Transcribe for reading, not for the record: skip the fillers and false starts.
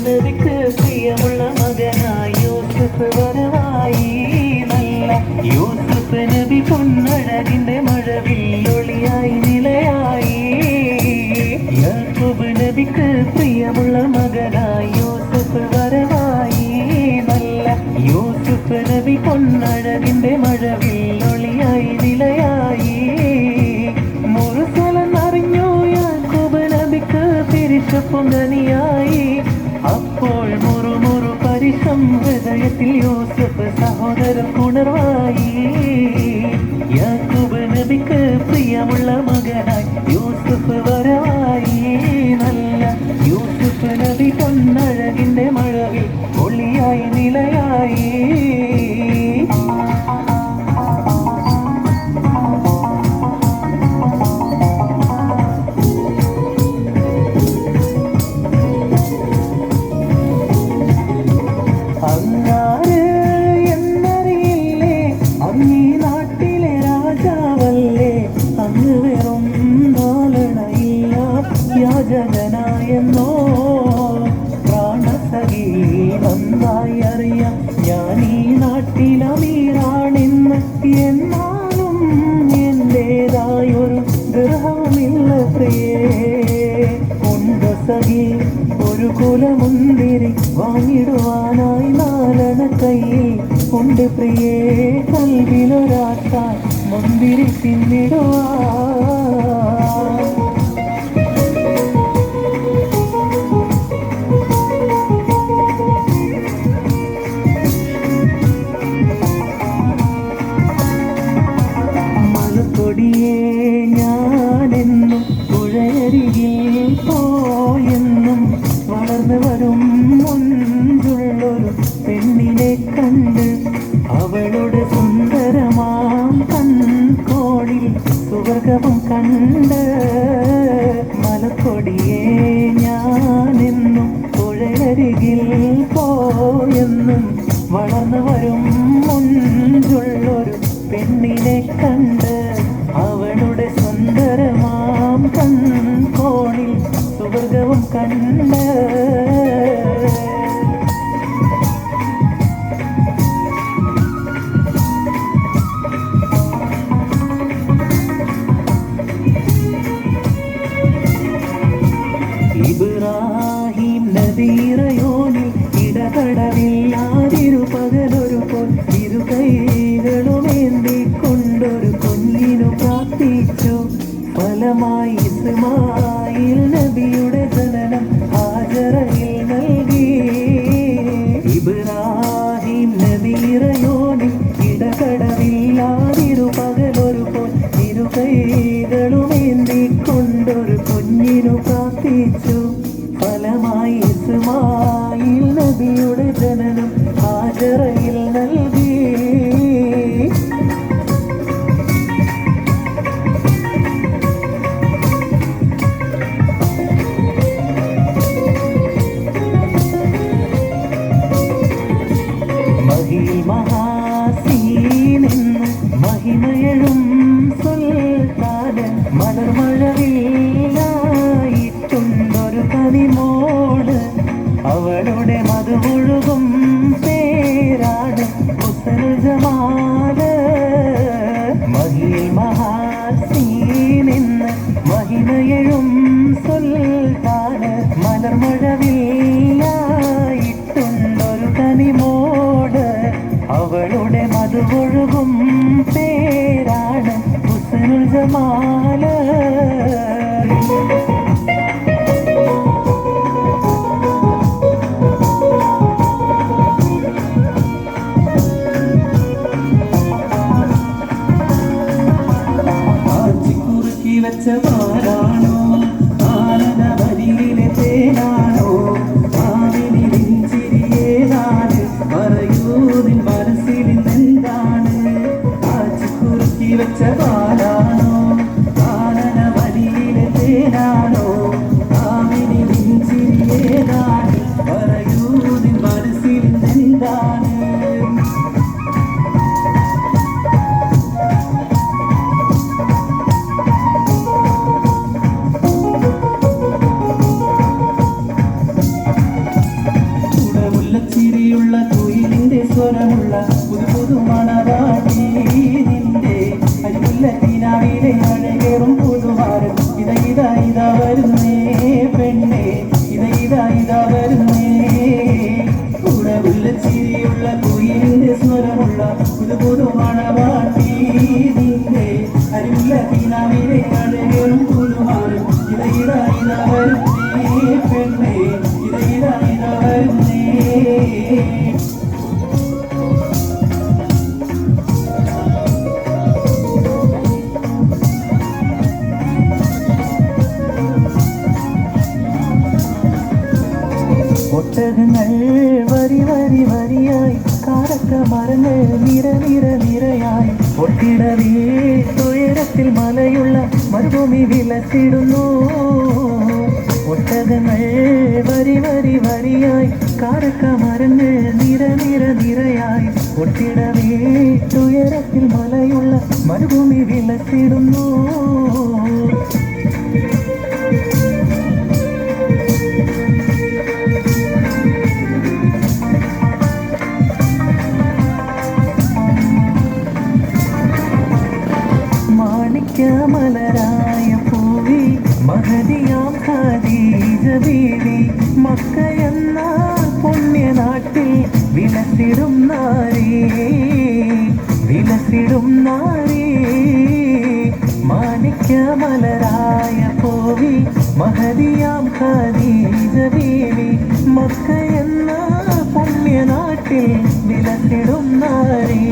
നബിക്ക് പ്രിയമുള്ള മകനായി യൂസുഫ് വരവായി. നല്ല യൂസുഫ് നബി പൊന്നഴകിന്റെ മഴവില്ലൊളിയായി നിലയായി. യാക്കൂബ് നബിക്ക് പ്രിയമുള്ള മകനായി യൂസുഫ് വരവായി. നല്ല യൂസുഫ് നബി പൊന്നഴകിന്റെ മഴവില്ലൊളിയായി നിലയായി. മുറുസലെന്നറിഞ്ഞു യാക്കൂബ് നബിക്ക് തിരിച്ചപ്പൊങ്കനിയായി. അപ്പോൾ മുറുമുറു പരിശം ഹൃദയത്തിൽ യൂസുഫ് സഹോദരൻ ഉണർവായി. യാക്കൂബ് നബിക്ക് പ്രിയമുള്ള മകനായി യൂസുഫ് വരവായി. നല്ല യൂസുഫ് നബി പൊന്നഴകിന്റെ മഴവിൽ ഒളിയായി നിലയായി. അങ്ങാര് എന്നറിയില്ലേ, അങ്ങീ നാട്ടിലെ രാജാവല്ലേ. അങ്ങ് വെറും നാലണയില്ല യാചകനായെന്നോ പ്രാണസഖി നന്നായി അറിയാം. ഞാൻ ഈ നാട്ടിലമീറാണെന്ന്, എന്നാലും എന്റേതായൊരു ഗൃഹമില്ല പ്രിയേ. ഉണ്ട് സഖി ഒരു കുലമുന്തിരി വാങ്ങിടുവാനായി നാലണ കയ്യിൽ ഉണ്ട് പ്രിയേ. കൽവിലൊരാട്ട മുന്തിരി തിന്നിടുവാൻ. മലക്കൊടിയേ ഞാനെന്നും പുഴയരികിൽ പോയെന്നും വളർന്നു വരും മുഞ്ചുള്ളൊരു പെണ്ണിനെ കണ്ട് അവളുടെ സുന്ദരമാം കൺകോണിൽ സുവർഗവും കണ്ട്. മലക്കൊടിയേ ഞാനെന്നും പുഴയരികിൽ പോയെന്നും വളർന്നു വരും മുഞ്ചുള്ളൊരു പെണ്ണിനെ കണ്ട് അവളുടെ സുന്ദരമാം കൺകോണിൽ സുവർഗവും കണ്ട്. ഇബ്രാഹിം നദീറയോനിൽ ഇടപെടലില്ലാതിരു പകലൊരു പോൽ ഇരു കൈകളുമേന്തിക്കൊണ്ടൊരു കുഞ്ഞിനു പ്രാർത്ഥിച്ചു. ഫലമായി ഇസ്മായിൽ നബിയുടെ ജനനം ഹാജറയിൽ നൽകി. ഇബ്രാഹിം നദീറയോനിൽ ഇടപെടലില്ലാതിരു പകലൊരു പോൽ ഇരു കൈകളുമേന്തിക്കൊണ്ടൊരു കുഞ്ഞിനു പ്രാർത്ഥിച്ചു. ഫലമായി ഇസ്മായിൽ നബിയുടെ ജനനം ഹാജറയിൽ നൽകി. പാലാണോ ആനന്ദ വരിയിലെ തേനാണോ ആവിനിൻ ചിരിയേതാണ് പറയൂ നിൻ മനസ്സിൽ എന്താണ് കാച്ചിക്കുറുക്കി വെച്ച പാലാണോ ആനന്ദ വരിയിലെ തേനാണോ ആവിനിൻ ചിരിയേതാണ് പറയൂ നിൻ മനസ്സിൽ എന്താണ് ചിരിയുള്ള കുയിലിന്റെ സ്വരമുള്ള പുതു പുതു മണവാട്ടി നിന്റെ അരിമുല്ല തീനാവിലെ അഴകേറും പുതുമാരൻ ഇതാ വരുന്നേ പെണ്ണേ ഇതാ വരുന്നേ ഉടവുള്ള ചിരിയുള്ള കുയിലിന്റെ സ്വരമുള്ള പുതു പുതു മണവാട്ടി നിന്റെ അരിമുല്ല തീനാവിലെ അഴകേറും പുതുമാരൻ ഇതാ വരുന്നേ പെണ്ണേ ഇതാ വരുന്നേ ഒട്ടകങ്ങൾ വരി വരി വരിയായി കാരക്ക മരങ്ങൾ നിരയായി ഒട്ടിടവേ തുയരത്തിൽ മലയുള്ള മരുഭൂമി വിലസിടുന്നു ഒട്ടകങ്ങൾ വരി വരി വരിയായി കാരക്ക മരങ്ങൾ നിരയായി ഒട്ടിടവേ തുയരത്തിൽ മലയുള്ള മരുഭൂമി വിലസിടുന്നു മലരായ പൂവി മഹദിയാം ഖദീജ ബീവി മക്കയെന്ന പുണ്യനാട്ടിൽ വിലസിടും നാരീ മാണിക്യ മലരായ പൂവി മഹദിയാം ഖദീജ ബീവി മക്കയെന്ന പുണ്യനാട്ടിൽ വിലസിടും നാരീ